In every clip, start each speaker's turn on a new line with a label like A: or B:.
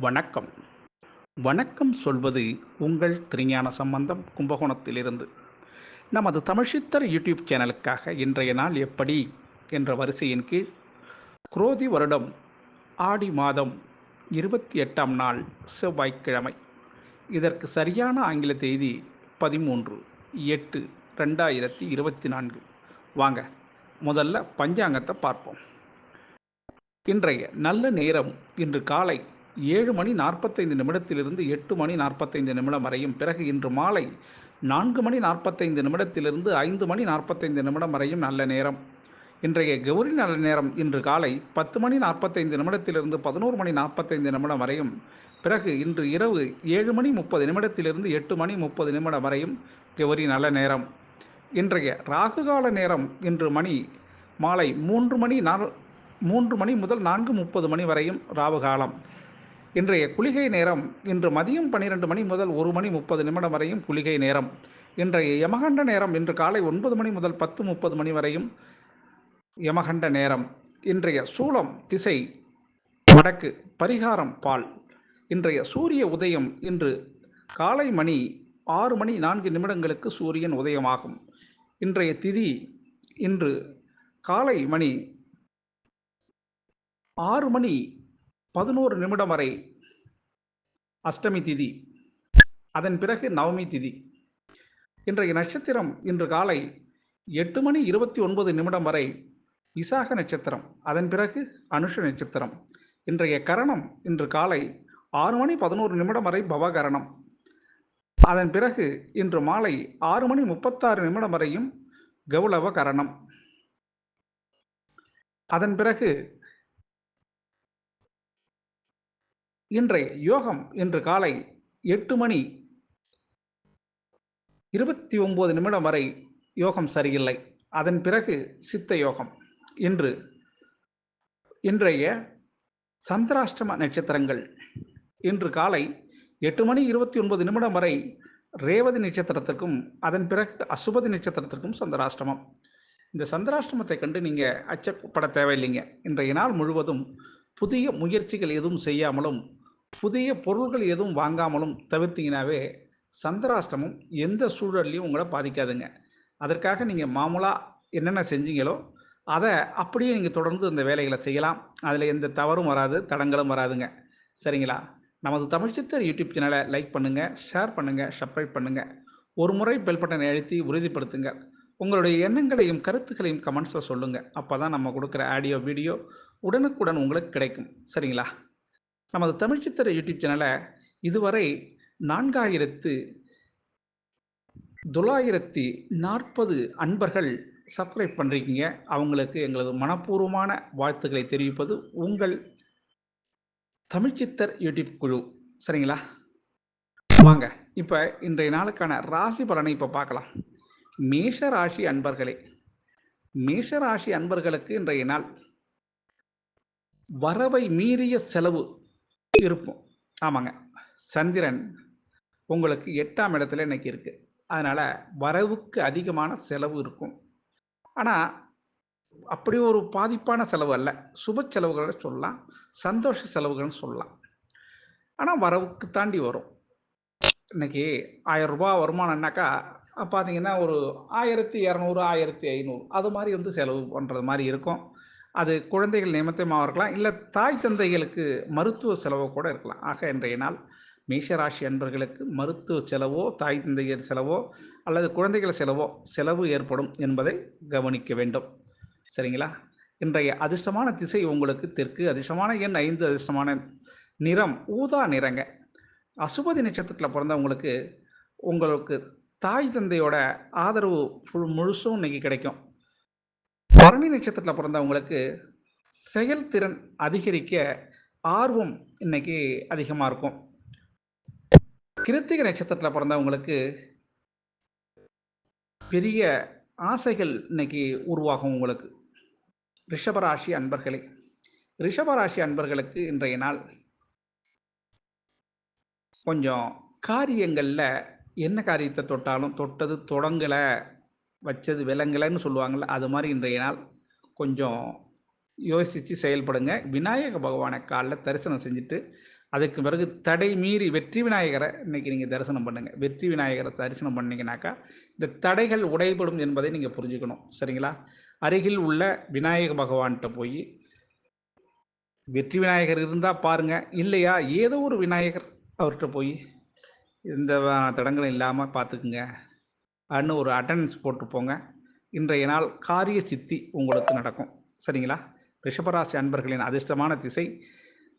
A: வணக்கம். வணக்கம் சொல்வது உங்கள் திருஞான சம்பந்தம் கும்பகோணத்திலிருந்து. நமது தமிழ்ச்சித்தர் யூடியூப் சேனலுக்காக இன்றைய நாள் எப்படி என்ற வரிசையின் கீழ் குரோதி வருடம் ஆடி மாதம் 28ஆம் நாள் செவ்வாய்க்கிழமை. இதற்கு சரியான ஆங்கில தேதி 13/8/2024. வாங்க முதல்ல பஞ்சாங்கத்தை பார்ப்போம். இன்றைய நல்ல நேரம் இன்று காலை 7:45 8 மணி 45 நிமிடம் வரையும், பிறகு இன்று மாலை 4:45 5:45 வரையும் நல்ல நேரம். இன்றைய கௌரி நல்ல நேரம் இன்று காலை 10:45 11:45 வரையும், பிறகு இன்று இரவு 7:30 8:30 வரையும் கௌரி நல்ல நேரம். இன்றைய ராகுகால நேரம் இன்று மாலை 3 மணி முதல் 4:30 வரையும் ராவுகாலம். இன்றைய குளிகை நேரம் இன்று மதியம் 12 மணி முதல் 1:30 வரையும் குளிகை நேரம். இன்றைய யமகண்ட நேரம் இன்று காலை 9 மணி முதல் 10:30 வரையும் யமகண்ட நேரம். இன்றைய சூலம் திசை வடக்கு, பரிகாரம் பால். இன்றைய சூரிய உதயம் இன்று காலை 6:04 சூரியன் உதயமாகும். இன்றைய திதி இன்று காலை 6:11 வரை அஷ்டமி திதி, அதன் பிறகு நவமி திதி. இன்றைய நட்சத்திரம் இன்று காலை 8:29 வரை விசாக நட்சத்திரம், அதன் பிறகு அனுஷ நட்சத்திரம். இன்றைய கரணம் இன்று காலை 6:11 வரை பவகரணம், அதன் பிறகு இன்று மாலை 6:36 வரையும் கௌளவ கரணம். அதன் பிறகு இன்றைய யோகம் இன்று காலை 8:29 வரை யோகம் சரியில்லை, அதன் பிறகு சித்த யோகம். இன்றைய சந்திராஷ்டம நட்சத்திரங்கள் இன்று காலை 8:29 வரை ரேவதி நட்சத்திரத்திற்கும், அதன் பிறகு அசுபதி நட்சத்திரத்திற்கும் சந்திராஷ்டமம். இந்த சந்திராஷ்டமத்தை கண்டு நீங்கள் அச்சப்பட தேவையில்லைங்க. இன்றைய நாள் முழுவதும் புதிய முயற்சிகள் எதுவும் செய்யாமலும் புதிய பொருள்கள் எதுவும் வாங்காமலும் தவிர்த்தீங்கன்னாவே சந்திராஷ்டமம் எந்த சூழல்லையும் உங்களை பாதிக்காதுங்க. அதற்காக நீங்கள் மாமூலாக என்னென்ன செஞ்சீங்களோ அதை அப்படியே நீங்கள் தொடர்ந்து இந்த வேலைகளை செய்யலாம். அதில் எந்த தவறும் வராது, தடங்களும் வராதுங்க. சரிங்களா? நமது தமிழ்ச்சித்தர் யூடியூப் சேனலை லைக் பண்ணுங்கள், ஷேர் பண்ணுங்கள், சப்ஸ்கிரைப் பண்ணுங்கள். ஒரு முறை பெல் பட்டனை அழுத்தி உறுதிப்படுத்துங்க. உங்களுடைய எண்ணங்களையும் கருத்துக்களையும் கமெண்ட்ஸில் சொல்லுங்கள். அப்போ தான் நம்ம கொடுக்குற ஆடியோ வீடியோ உடனுக்குடன் உங்களுக்கு கிடைக்கும். சரிங்களா? நமது தமிழ்ச்சித்தர் யூடியூப் சேனலை இதுவரை 4940 அன்பர்கள் சப்ஸ்கிரைப் பண்ணுறீங்க. அவங்களுக்கு எங்களது மனப்பூர்வமான வாழ்த்துக்களை தெரிவிப்பது உங்கள் தமிழ்ச்சித்தர் யூடியூப் குழு. சரிங்களா? வாங்க இப்போ இன்றைய நாளுக்கான ராசி பலனை இப்போ பார்க்கலாம். மேஷராசி அன்பர்களே, மேஷராசி அன்பர்களுக்கு இன்றைய நாள் வரவை மீறிய செலவு இருக்கும். ஆமாங்க, சந்திரன் உங்களுக்கு 8ஆம் இடத்துல இன்னைக்கு இருக்குது. அதனால் வரவுக்கு அதிகமான செலவு இருக்கும். ஆனால் அப்படி ஒரு பாதிப்பான செலவு அல்ல, சுப செலவுகளை சொல்லலாம், சந்தோஷ செலவுகள்னு சொல்லலாம். ஆனால் வரவுக்கு தாண்டி வரும். இன்றைக்கி 1000 ரூபாய் வருமானம்னாக்கா பார்த்தீங்கன்னா ஒரு 1200 1500 அது மாதிரி செலவு பண்ணுறது மாதிரி இருக்கும். அது குழந்தைகள் நிமித்தமாக இருக்கலாம், இல்லை தாய் தந்தைகளுக்கு மருத்துவ செலவோ கூட இருக்கலாம். ஆக இன்றைய நாள் மேஷராசி அன்பர்களுக்கு மருத்துவ செலவோ, தாய் தந்தையர் செலவோ அல்லது குழந்தைகள் செலவு ஏற்படும் என்பதை கவனிக்க வேண்டும். சரிங்களா? இன்றைய அதிர்ஷ்டமான திசை உங்களுக்கு தெற்கு, அதிர்ஷ்டமான எண் 5, அதிர்ஷ்டமான நிறம் ஊதா நிறங்க. அசுபதி நட்சத்திரத்தில் பிறந்தவங்களுக்கு உங்களுக்கு தாய் தந்தையோட ஆதரவு முழுசும் இன்னைக்கு கிடைக்கும். பரணி நட்சத்திரத்தில் பிறந்தவங்களுக்கு செயல்திறன் அதிகரிக்க ஆர்வம் இன்னைக்கு அதிகமாக இருக்கும். கிருத்திகை நட்சத்திரத்தில் பிறந்தவங்களுக்கு பெரிய ஆசைகள் இன்னைக்கு உருவாகும். உங்களுக்கு ரிஷபராசி அன்பர்களே, ரிஷபராசி அன்பர்களுக்கு இன்றைய நாள் கொஞ்சம் காரியங்களில் என்ன காரியத்தை தொட்டாலும் தொட்டது தொடங்கலை, வச்சது விளங்கலைன்னு சொல்லுவாங்கள்ல, அது மாதிரி இன்றைய நாள் கொஞ்சம் யோசித்து செயல்படுங்க. விநாயக பகவானை காலைல தரிசனம் செஞ்சுட்டு அதுக்கு பிறகு தடை மீறி வெற்றி விநாயகரை இன்றைக்கி நீங்கள் தரிசனம் பண்ணுங்கள். வெற்றி விநாயகரை தரிசனம் பண்ணிங்கனாக்கா இந்த தடைகள் உடைபடும் என்பதை நீங்கள் புரிஞ்சுக்கணும். சரிங்களா? அருகில் உள்ள விநாயக பகவான்கிட்ட போய் வெற்றி விநாயகர் இருந்தால் பாருங்கள், இல்லையா ஏதோ ஒரு விநாயகர் அவர்கிட்ட போய் எந்த தடங்களும் இல்லாமல் பார்த்துக்குங்க அப்படின்னு ஒரு அட்டண்டன்ஸ் போட்டு போங்க. இன்றைய நாள் காரிய சித்தி உங்களுக்கு நடக்கும். சரிங்களா? ரிஷபராசி அன்பர்களின் அதிர்ஷ்டமான திசை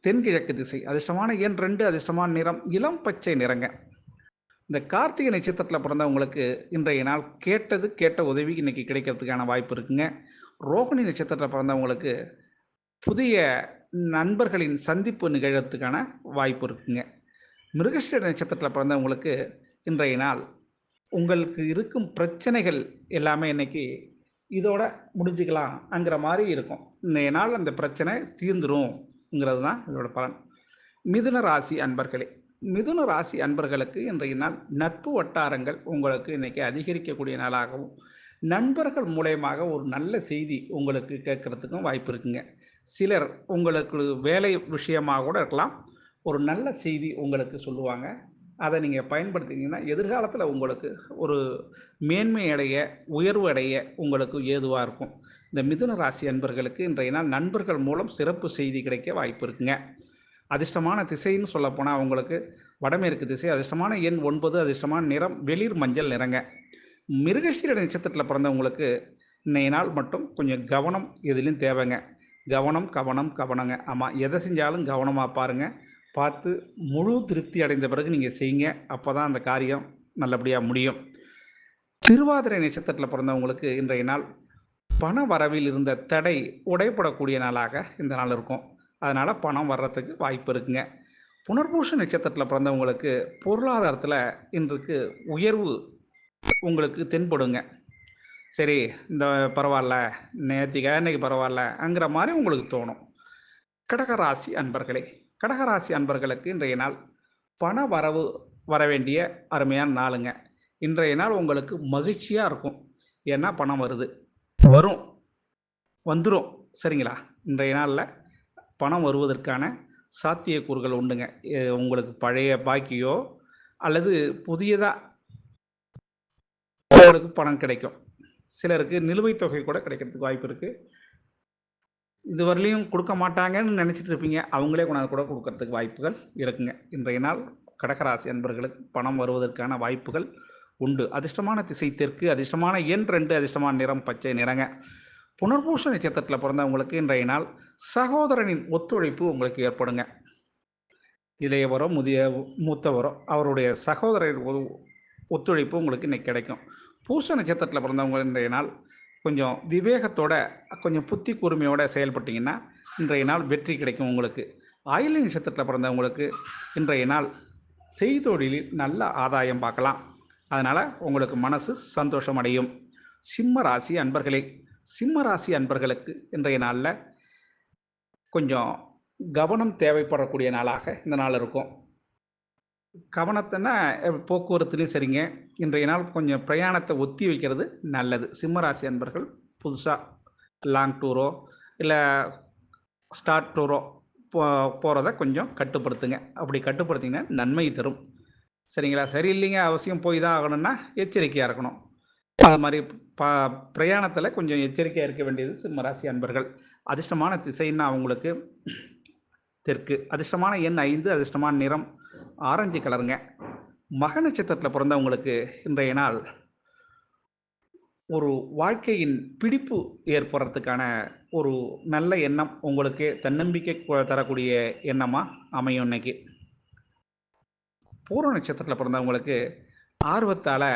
A: தென்கிழக்கு திசை. அதிர்ஷ்டமான எண் 2, அதிர்ஷ்டமான நிறம் இளம் பச்சை நிறங்க. இந்த கார்த்திகை நட்சத்திரத்தில் பிறந்தவங்களுக்கு இன்றைய நாள் கேட்ட உதவி இன்றைக்கி கிடைக்கிறதுக்கான வாய்ப்பு இருக்குங்க. ரோகிணி நட்சத்திரத்தில் பிறந்தவங்களுக்கு புதிய நண்பர்களின் சந்திப்பு நிகழ்கிறதுக்கான வாய்ப்பு இருக்குங்க. மிருகஸ்ரீ நட்சத்திரத்தில் பிறந்தவங்களுக்கு இன்றைய நாள் உங்களுக்கு இருக்கும் பிரச்சனைகள் எல்லாமே இன்றைக்கி இதோட முடிஞ்சுக்கலாம்ங்கிற மாதிரி இருக்கும். இன்றைய நாள் அந்த பிரச்சனை தீர்ந்துரும்ங்கிறது தான் இதோட பலன். மிதுன ராசி அன்பர்களே, மிதுன ராசி அன்பர்களுக்கு இன்றைய நாள் நட்பு வட்டாரங்கள் உங்களுக்கு இன்றைக்கி அதிகரிக்கக்கூடிய நாளாகவும் நண்பர்கள் மூலயமாக ஒரு நல்ல செய்தி உங்களுக்கு கேட்குறதுக்கும் வாய்ப்பு இருக்குங்க. சிலர் உங்களுக்கு வேலை விஷயமாக கூட இருக்கலாம், ஒரு நல்ல செய்தி உங்களுக்கு சொல்லுவாங்க. அதை நீங்கள் பயன்படுத்திங்கன்னா எதிர்காலத்தில் உங்களுக்கு ஒரு மேன்மை அடைய உயர்வு அடைய உங்களுக்கு ஏதுவாக இருக்கும். இந்த மிதுன ராசி அன்பர்களுக்கு இன்றைய நாள் நண்பர்கள் மூலம் சிறப்பு செய்தி கிடைக்க வாய்ப்பு இருக்குங்க. அதிர்ஷ்டமான திசைன்னு சொல்லப்போனால் உங்களுக்கு வடமேற்கு திசை. அதிர்ஷ்டமான எண் 9, அதிர்ஷ்டமான நிறம் வெளிர் மஞ்சள் நிறங்க. மிருகசீர நட்சத்திரத்தில் பிறந்தவங்களுக்கு இன்றைய நாள் மட்டும் கொஞ்சம் கவனம் எதிலும் தேவைங்க. கவனங்க. ஆமாம், எதை செஞ்சாலும் கவனமாக பாருங்கள். பார்த்து முழு திருப்தி அடைந்த பிறகு நீங்கள் செய்யுங்க. அப்போ தான் அந்த காரியம் நல்லபடியாக முடியும். திருவாதிரை நட்சத்திரத்தில் பிறந்தவங்களுக்கு இன்றைய நாள் பண வரவில் இருந்த தடை உடைப்படக்கூடிய நாளாக இந்த நாள் இருக்கும். அதனால் பணம் வர்றதுக்கு வாய்ப்பு இருக்குங்க. புனர்பூச நட்சத்திரத்தில் பிறந்தவங்களுக்கு பொருளாதாரத்தில் இன்றைக்கு உயர்வு உங்களுக்கு தென்படுங்க. சரி, இந்த பரவாயில்ல, இன்னைக்கு பரவாயில்லங்கிற மாதிரி உங்களுக்கு தோணும். கடகராசி அன்பர்களே, கடகராசி அன்பர்களுக்கு இன்றைய நாள் பண வரவு வர வேண்டிய அருமையான நாளுங்க. இன்றைய நாள் உங்களுக்கு மகிழ்ச்சியாக இருக்கும். ஏன்னா பணம் வந்துடும். சரிங்களா? இன்றைய நாளில் பணம் வருவதற்கான சாத்தியக்கூறுகள் உண்டுங்க. உங்களுக்கு பழைய பாக்கியோ அல்லது புதியதாக உங்களுக்கு பணம் கிடைக்கும். சிலருக்கு நிலுவைத் தொகை கூட கிடைக்கிறதுக்கு வாய்ப்பு இருக்குது. இதுவரையிலையும் கொடுக்க மாட்டாங்கன்னு நினச்சிட்டு இருப்பீங்க, அவங்களே கொண்டாந்து கூட கொடுக்கறதுக்கு வாய்ப்புகள் இருக்குங்க. இன்றைய நாள் கடகராசி அன்பர்களுக்கு பணம் வருவதற்கான வாய்ப்புகள் உண்டு. அதிர்ஷ்டமான திசை தெற்கு. அதிர்ஷ்டமான எண் 2, அதிர்ஷ்டமான நிறம் பச்சை நிறங்க. புனர்பூச நட்சத்திரத்தில் பிறந்தவங்களுக்கு இன்றைய நாள் சகோதரனின் ஒத்துழைப்பு உங்களுக்கு ஏற்படுங்க. இளையவரோ மூத்தவரோ அவருடைய சகோதரர் ஒத்துழைப்பு உங்களுக்கு இன்றைக்கி கிடைக்கும். பூச நட்சத்திரத்தில் பிறந்தவங்க இன்றைய நாள் கொஞ்சம் விவேகத்தோட கொஞ்சம் புத்தி கூர்மையோடு செயல்பட்டிங்கன்னா இன்றைய நாள் வெற்றி கிடைக்கும் உங்களுக்கு. ஆயில்ய நட்சத்திரத்தில் பிறந்தவங்களுக்கு இன்றைய நாள் செய்தொழிலில் நல்ல ஆதாயம் பார்க்கலாம். அதனால் உங்களுக்கு மனசு சந்தோஷம் அடையும். சிம்ம ராசி அன்பர்களே, சிம்ம ராசி அன்பர்களுக்கு இன்றைய நாளில் கொஞ்சம் கவனம் தேவைப்படக்கூடிய நாளாக இந்த நாள் இருக்கும். கவனத்தைன்னா போக்குவரத்துலேயும் சரிங்க. இன்றைய நாள் கொஞ்சம் பிரயாணத்தை ஒத்தி வைக்கிறது நல்லது. சிம்மராசி அன்பர்கள் புதுசாக லாங் டூரோ இல்லை ஸ்டார்ட் டூரோ போகிறத கொஞ்சம் கட்டுப்படுத்துங்க. அப்படி கட்டுப்படுத்திங்கன்னா நன்மை தரும். சரிங்களா? சரியில்லைங்க, அவசியம் போய் தான் ஆகணும்னா எச்சரிக்கையாக இருக்கணும். அது மாதிரி பிரயாணத்தில் கொஞ்சம் எச்சரிக்கையாக இருக்க வேண்டியது சிம்மராசி அன்பர்கள். அதிர்ஷ்டமான திசைன்னா அவங்களுக்கு தெற்கு. அதிர்ஷ்டமான எண் 5, அதிர்ஷ்டமான நிறம் ஆரஞ்சு கலருங்க. மக நட்சத்திரத்தில் பிறந்தவங்களுக்கு இன்றைய நாள் ஒரு வாழ்க்கையின் பிடிப்பு ஏற்படுறதுக்கான ஒரு நல்ல எண்ணம் உங்களுக்கு தன்னம்பிக்கை தரக்கூடிய எண்ணமாக அமையும். இன்னைக்கு பூர்வ நட்சத்திரத்தில் பிறந்தவங்களுக்கு ஆர்வத்தால்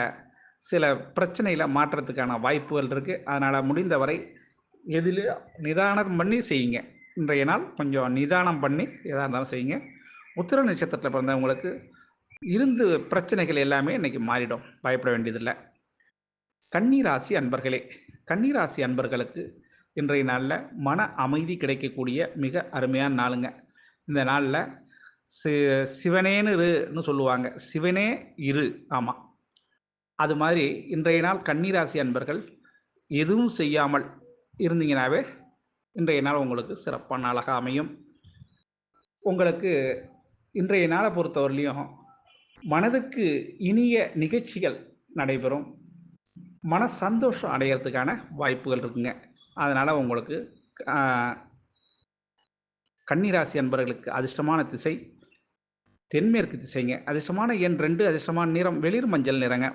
A: சில பிரச்சனையில் மாற்றத்துக்கான வாய்ப்புகள் இருக்குது. அதனால் முடிந்தவரை எதில் நிதானம் பண்ணி செய்யுங்க. இன்றைய நாள் கொஞ்சம் நிதானம் பண்ணி எதாக இருந்தாலும் செய்யுங்க. உத்திர நட்சத்திரத்தில் பிறந்தவங்களுக்கு இருந்து பிரச்சனைகள் எல்லாமே இன்றைக்கி மாறிடும், பயப்பட வேண்டியதில்லை. கன்னிராசி அன்பர்களே, கன்னிராசி அன்பர்களுக்கு இன்றைய நாளில் மன அமைதி கிடைக்கக்கூடிய மிக அருமையான நாளுங்க. இந்த நாளில் சிவனேன்னு சொல்லுவாங்க, சிவனே இரு. ஆமாம், அது மாதிரி இன்றைய நாள் கன்னிராசி அன்பர்கள் எதுவும் செய்யாமல் இருந்தீங்கன்னாவே இன்றைய நாள் உங்களுக்கு சிறப்பான நாளாக அமையும். உங்களுக்கு இன்றைய நாளை பொறுத்தவரையிலையும் மனதுக்கு இனிய நிகழ்ச்சிகள் நடைபெறும். மன சந்தோஷம் அடையிறதுக்கான வாய்ப்புகள் இருக்குங்க. அதனால் உங்களுக்கு ஆ கன்னிராசி அன்பர்களுக்கு அதிர்ஷ்டமான திசை தென்மேற்கு திசைங்க. அதிர்ஷ்டமான எண் 2, அதிர்ஷ்டமான நிறம் வெளிர் மஞ்சள் நிறங்க.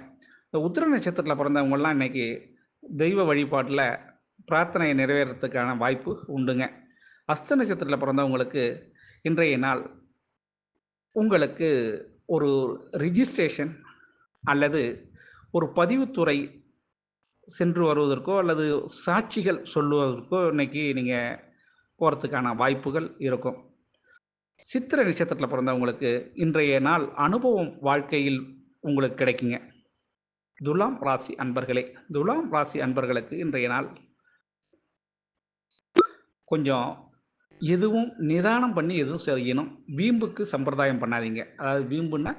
A: இந்த உத்திர நட்சத்திரத்தில் பிறந்தவங்கலாம் இன்றைக்கி தெய்வ வழிபாட்டில் பிரார்த்தனையை நிறைவேறத்துக்கான வாய்ப்பு உண்டுங்க. அஸ்த நட்சத்திரத்தில் பிறந்தவங்களுக்கு இன்றைய நாள் உங்களுக்கு ஒரு ரிஜிஸ்ட்ரேஷன் அல்லது ஒரு பதிவுத்துறை சென்று வருவதற்கோ அல்லது சாட்சிகள் சொல்லுவதற்கோ இன்றைக்கி நீங்கள் போகிறதுக்கான வாய்ப்புகள் இருக்கும். சித்திரை நட்சத்திரத்தில் பிறந்தவங்களுக்கு இன்றைய நாள் அனுபவம் வாழ்க்கையில் உங்களுக்கு கிடைக்குங்க. துலாம் ராசி அன்பர்களே, துலாம் ராசி அன்பர்களுக்கு இன்றைய நாள் கொஞ்சம் எதுவும் நிதானம் பண்ணி எதுவும் செய்யணும். வீம்புக்கு சம்பிரதாயம் பண்ணாதீங்க. அதாவது வீம்புன்னா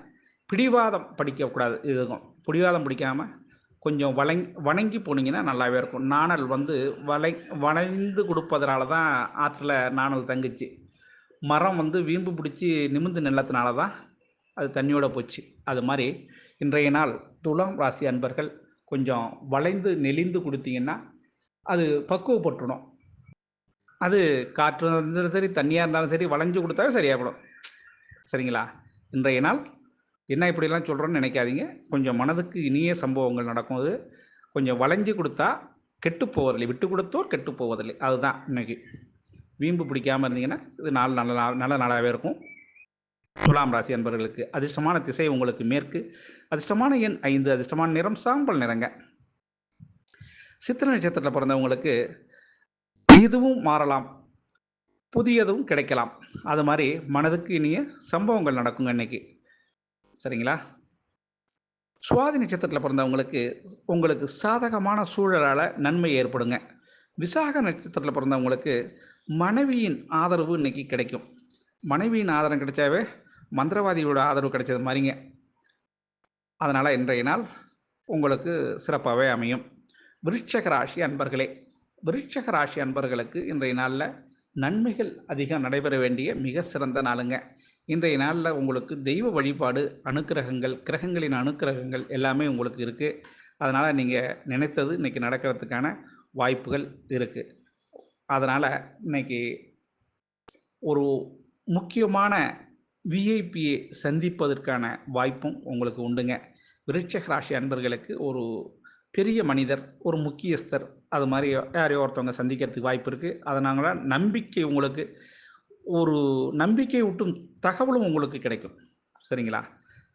A: பிடிவாதம் படிக்கக்கூடாது. எதுவும் பிடிவாதம் பிடிக்காமல் கொஞ்சம் வணங்கி போனீங்கன்னா நல்லாவே இருக்கும். நாணல் வளைந்து கொடுப்பதனால தான் ஆற்றில் நாணல் தங்குச்சு. மரம் வீம்பு பிடிச்சி நிமிர்ந்து நிலத்தினால தான் அது தண்ணியோட போச்சு. அது மாதிரி இன்றைய நாள் துலாம் ராசி அன்பர்கள் கொஞ்சம் வளைந்து நெளிந்து கொடுத்தீங்கன்னா அது பக்குவப்பட்டுடும். அது காற்று இருந்தாலும் சரி, தண்ணியாக இருந்தாலும் சரி, வளைஞ்சு கொடுத்தாவே சரியாகப்படும். சரிங்களா? இன்றைய நாள் என்ன இப்படிலாம் சொல்கிறோன்னு நினைக்காதீங்க. கொஞ்சம் மனதுக்கு இனிய சம்பவங்கள் நடக்கும். அது கொஞ்சம் வளைஞ்சு கொடுத்தா கெட்டு போவதில்லை. விட்டு கொடுத்தோர் கெட்டு போவதில்லை. அதுதான் இன்றைக்கி. வீம்பு பிடிக்காமல் இருந்தீங்கன்னா இது நாள் நல்ல நாளாகவே இருக்கும். துலாம் ராசி அன்பர்களுக்கு அதிர்ஷ்டமான திசை உங்களுக்கு மேற்கு, அதிர்ஷ்டமான எண் 5, அதிர்ஷ்டமான நிறம் சாம்பல் நிறங்க. சித்திரை நட்சத்திரத்தில் பிறந்தவங்களுக்கு இதுவும் மாறலாம், புதியதும் கிடைக்கலாம். அது மாதிரி மனதுக்கு இனிய சம்பவங்கள் நடக்குங்க இன்னைக்கு. சரிங்களா? சுவாதி நட்சத்திரத்தில் பிறந்தவங்களுக்கு உங்களுக்கு சாதகமான சூழலால் நன்மை ஏற்படுங்க. விசாக நட்சத்திரத்தில் பிறந்தவங்களுக்கு மனைவியின் ஆதரவு இன்னைக்கு கிடைக்கும். மனைவியின் ஆதரவு கிடைச்சாவே மந்திரவாதியோட ஆதரவு கிடைச்சது மாதிரிங்க. அதனால் இன்றைய நாள் உங்களுக்கு சிறப்பாகவே அமையும். விருட்சக ராசி அன்பர்களே, விருட்சக ராசி அன்பர்களுக்கு இன்றைய நாளில் நன்மைகள் அதிகம் நடைபெற வேண்டிய மிக சிறந்த நாளுங்க. இன்றைய நாளில் உங்களுக்கு தெய்வ வழிபாடு, அனுக்கிரகங்கள், கிரகங்களின் அனுக்கிரகங்கள் எல்லாமே உங்களுக்கு இருக்குது. அதனால் நீங்கள் நினைத்தது இன்றைக்கி நடக்கிறதுக்கான வாய்ப்புகள் இருக்குது. அதனால் இன்றைக்கி ஒரு முக்கியமான விஐபியை சந்திப்பதற்கான வாய்ப்பும் உங்களுக்கு உண்டுங்க. விருட்சக ராசி அன்பர்களுக்கு ஒரு பெரிய மனிதர், ஒரு முக்கியஸ்தர், அது மாதிரி யாரையோ ஒருத்தவங்க சந்திக்கிறதுக்கு வாய்ப்பு இருக்குது. அதனால நம்பிக்கை உங்களுக்கு ஒரு நம்பிக்கை ஊட்டும் தகவலும் உங்களுக்கு கிடைக்கும். சரிங்களா?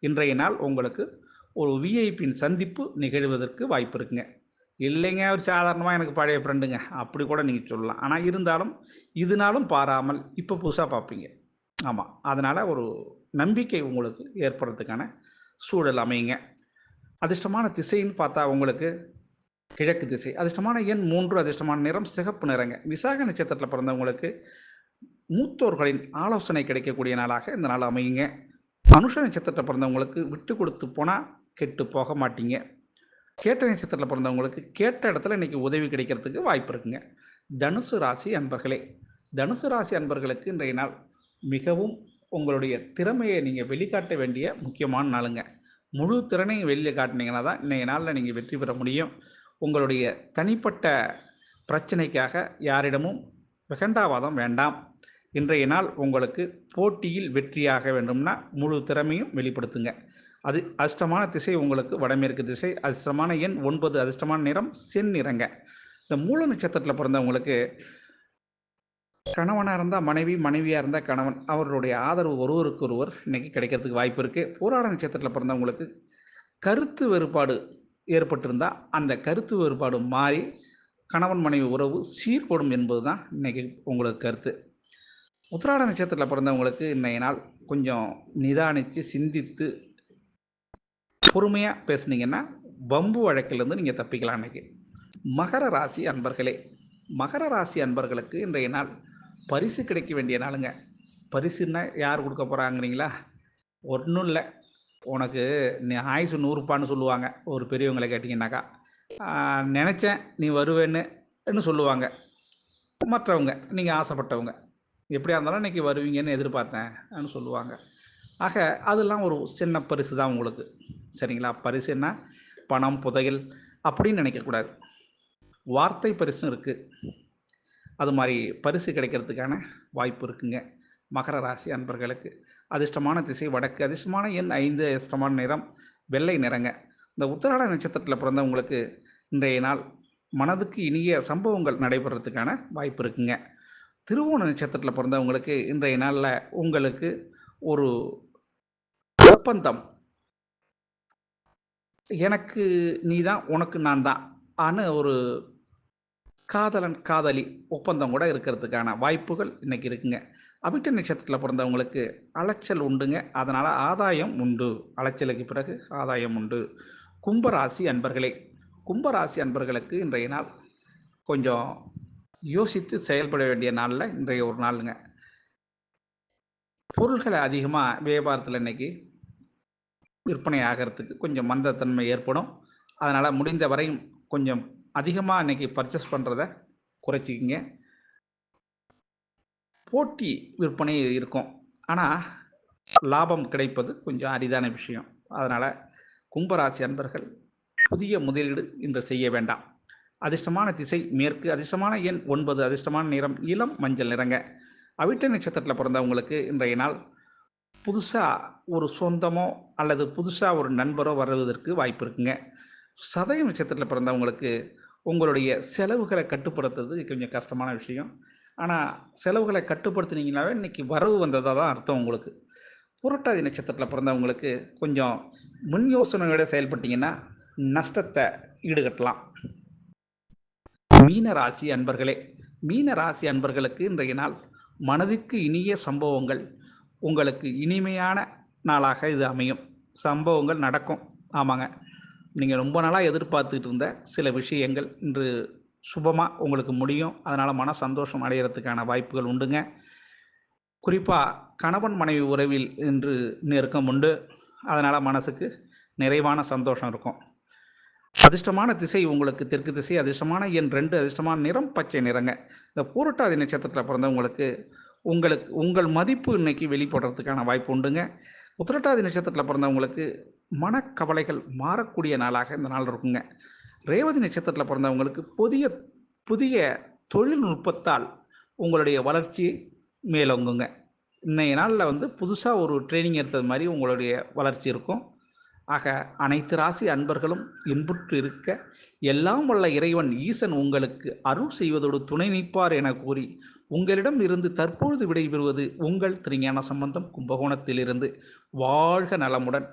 A: இன்றைய நாள் உங்களுக்கு ஒரு விஐபியின் சந்திப்பு நிகழ்வதற்கு வாய்ப்பு இருக்குங்க. இல்லைங்க ஒரு சாதாரணமாக எனக்கு பழைய ஃப்ரெண்டுங்க அப்படி கூட நீங்கள் சொல்லலாம். ஆனால் இருந்தாலும் இதனாலும் பாராமல் இப்போ புதுசாக பார்ப்பீங்க. ஆமாம், அதனால் ஒரு நம்பிக்கை உங்களுக்கு ஏற்படுறதுக்கான சூழல் அமையுங்க. அதிர்ஷ்டமான திசைன்னு பார்த்தா உங்களுக்கு கிழக்கு திசை, அதிர்ஷ்டமான எண் 3, அதிர்ஷ்டமான நிறம் சிகப்பு நிறங்க. விசாக நட்சத்திரத்தில் பிறந்தவங்களுக்கு மூத்தோர்களின் ஆலோசனை கிடைக்கக்கூடிய நாளாக இந்த நாள் அமையுங்க. அனுஷ நட்சத்திரத்தில் பிறந்தவங்களுக்கு விட்டு கொடுத்து போனால் கெட்டு போக மாட்டீங்க. கேட்ட நட்சத்திரத்தில் பிறந்தவங்களுக்கு கேட்ட இடத்துல இன்றைக்கி உதவி கிடைக்கிறதுக்கு வாய்ப்பு இருக்குங்க. தனுசு ராசி அன்பர்களே, தனுசு ராசி அன்பர்களுக்கு இன்றைய நாள் மிகவும் உங்களுடைய திறமையை நீங்கள் வெளிக்காட்ட வேண்டிய முக்கியமான நாளுங்க. முழு திறனையும் வெளியே காட்டினீங்கன்னா தான் இன்றைய நாளில் நீங்கள் வெற்றி பெற முடியும். உங்களுடைய தனிப்பட்ட பிரச்சனைக்காக யாரிடமும் விகண்டாவாதம் வேண்டாம். இன்றைய நாள் உங்களுக்கு போட்டியில் வெற்றியாக வேண்டும்னா முழு திறமையும் வெளிப்படுத்துங்க. அது அதிர்ஷ்டமான திசை உங்களுக்கு வடமேற்கு திசை, அதிர்ஷ்டமான எண் 9, அதிர்ஷ்டமான நிறம் செந்நிறங்க. இந்த மூல நட்சத்திரத்தில் பிறந்தவங்களுக்கு கணவனாக இருந்தால் மனைவி, மனைவியாக இருந்தால் கணவன், அவர்களுடைய ஆதரவு ஒருவருக்கு ஒருவர் இன்றைக்கி கிடைக்கிறதுக்கு வாய்ப்பு இருக்குது. போராட நட்சத்திரத்தில் பிறந்தவங்களுக்கு கருத்து வேறுபாடு ஏற்பட்டிருந்தால் அந்த கருத்து வேறுபாடு மாறி கணவன் மனைவி உறவு சீர்படும் என்பது தான் இன்றைக்கி உங்களுக்கு கருத்து. உத்திராட நட்சத்திரத்தில் பிறந்தவங்களுக்கு இன்றைய நாள் கொஞ்சம் நிதானித்து சிந்தித்து பொறுமையாக பேசுனீங்கன்னா வம்பு வழக்கிலிருந்து நீங்கள் தப்பிக்கலாம். இன்றைக்கி மகர ராசி அன்பர்களே, மகர ராசி அன்பர்களுக்கு இன்றைய நாள் பரிசு கிடைக்க வேண்டிய நாளுங்க. பரிசுன்னா யார் கொடுக்க போகிறாங்கிறீங்களா? ஒன்றும் இல்லை, உனக்கு நீ ஆயுசு 100ப்பான்னு சொல்லுவாங்க ஒரு பெரியவங்களை கேட்டிங்கன்னாக்கா. நினச்சேன் நீ வருவேன்னு சொல்லுவாங்க மற்றவங்க. நீங்கள் ஆசைப்பட்டவங்க எப்படியா இருந்தாலும் இன்றைக்கி வருவீங்கன்னு எதிர்பார்த்தேன்னு சொல்லுவாங்க. ஆக அதெல்லாம் ஒரு சின்ன பரிசு தான் உங்களுக்கு. சரிங்களா? பரிசு என்ன? பணம், புதையல் அப்படின்னு நினைக்கக்கூடாது. வார்த்தை பரிசும் இருக்குது. அது மாதிரி பரிசு கிடைக்கிறதுக்கான வாய்ப்பு இருக்குங்க. மகர ராசி அன்பர்களுக்கு அதிர்ஷ்டமான திசை வடக்கு, அதிர்ஷ்டமான எண் 5, அதிர்ஷ்டமான நிறம் வெள்ளை நிறங்க. இந்த உத்திராட நட்சத்திரத்தில் பிறந்தவங்களுக்கு இன்றைய நாள் மனதுக்கு இனிய சம்பவங்கள் நடைபெறத்துக்கான வாய்ப்பு இருக்குங்க. திருவோண நட்சத்திரத்தில் பிறந்தவங்களுக்கு இன்றைய நாளில் உங்களுக்கு ஒரு ஒப்பந்தம், எனக்கு நீ தான் உனக்கு நான் தான் ஆன ஒரு காதலன் காதலி ஒப்பந்தம் கூட இருக்கிறதுக்கான வாய்ப்புகள் இன்றைக்கி இருக்குங்க. அவிட்ட நட்சத்திரத்தில் பிறந்தவங்களுக்கு அலைச்சல் உண்டுங்க. அதனால் ஆதாயம் உண்டு. அலைச்சலுக்கு பிறகு ஆதாயம் உண்டு. கும்பராசி அன்பர்களே, கும்பராசி அன்பர்களுக்கு இன்றைய நாள் கொஞ்சம் யோசித்து செயல்பட வேண்டிய நாளில் இன்றைய ஒரு நாளுங்க. பொருள்களை அதிகமாக வியாபாரத்தில் இன்றைக்கி விற்பனை ஆகிறதுக்கு கொஞ்சம் மந்தத்தன்மை ஏற்படும். அதனால் முடிந்த வரையும் கொஞ்சம் அதிகமாக இன்றைக்கி பர்ச்சேஸ் பண்ணுறத குறைச்சிக்கிங்க. போட்டி விற்பனை இருக்கும், ஆனால் லாபம் கிடைப்பது கொஞ்சம் அரிதான விஷயம். அதனால் கும்பராசி அன்பர்கள் புதிய முதலீடு இன்று செய்ய வேண்டாம். அதிர்ஷ்டமான திசை மேற்கு, அதிர்ஷ்டமான எண் 9, அதிர்ஷ்டமான நிறம் இளம் மஞ்சள் நிறங்க. அவிட்ட நட்சத்திரத்தில் பிறந்தவங்களுக்கு இன்றைய நாள் புதுசாக ஒரு சொந்தமோ அல்லது புதுசாக ஒரு நண்பரோ வருவதற்கு வாய்ப்பு இருக்குங்க. சதய நட்சத்திரத்தில் பிறந்தவங்களுக்கு உங்களுடைய செலவுகளை கட்டுப்படுத்துறது கொஞ்சம் கஷ்டமான விஷயம். ஆனால் செலவுகளை கட்டுப்படுத்துனீங்கனாவே இன்றைக்கி வரவு வந்ததாக தான் அர்த்தம் உங்களுக்கு. புரட்டாதி நட்சத்திரத்தில் பிறந்தவங்களுக்கு கொஞ்சம் முன் யோசனையோடு செயல்பட்டிங்கன்னா நஷ்டத்தை ஈடுகட்டலாம். மீன ராசி அன்பர்களே, மீன ராசி அன்பர்களுக்கு இன்றைய நாள் மனதிற்கு இனிய சம்பவங்கள், உங்களுக்கு இனிமையான நாளாக இது அமையும். சம்பவங்கள் நடக்கும். ஆமாங்க, நீங்கள் ரொம்ப நாளாக எதிர்பார்த்துட்டு இருந்த சில விஷயங்கள் இன்று சுபமாக உங்களுக்கு முடியும். அதனால் மன சந்தோஷம் அடைகிறதுக்கான வாய்ப்புகள் உண்டுங்க. குறிப்பாக கணவன் மனைவி உறவில் இன்று நெருக்கம் உண்டு. அதனால் மனசுக்கு நிறைவான சந்தோஷம் இருக்கும். அதிர்ஷ்டமான திசை உங்களுக்கு தெற்கு திசை, அதிர்ஷ்டமான எண் 2, அதிர்ஷ்டமான நிறம் பச்சை நிறங்க. இந்த பூரட்டாதி நட்சத்திரத்தில் பிறந்தவங்களுக்கு உங்கள் மதிப்பு இன்னைக்கு வெளிப்படுறதுக்கான வாய்ப்பு உண்டுங்க. உத்திரட்டாதி நட்சத்திரத்தில் பிறந்தவங்களுக்கு மனக்கவலைகள் மாறக்கூடிய நாளாக இந்த நாள் இருக்குங்க. ரேவதி நட்சத்திரத்தில் பிறந்தவங்களுக்கு புதிய புதிய தொழில்நுட்பத்தால் உங்களுடைய வளர்ச்சி மேலோங்குங்க. இன்றைய நாளில் புதுசாக ஒரு ட்ரைனிங் எடுத்தது மாதிரி உங்களுடைய வளர்ச்சி இருக்கும். ஆக அனைத்து ராசி அன்பர்களும் இன்புற்று இருக்க எல்லாம் வல்ல இறைவன் ஈசன் உங்களுக்கு அருள் செய்வதோடு துணை நிற்பார் என கூறி உங்களிடம் இருந்து தற்பொழுது விடைபெறுவது உங்கள் திருஞான சம்பந்தம், கும்பகோணத்திலிருந்து. வாழ்க நலமுடன்.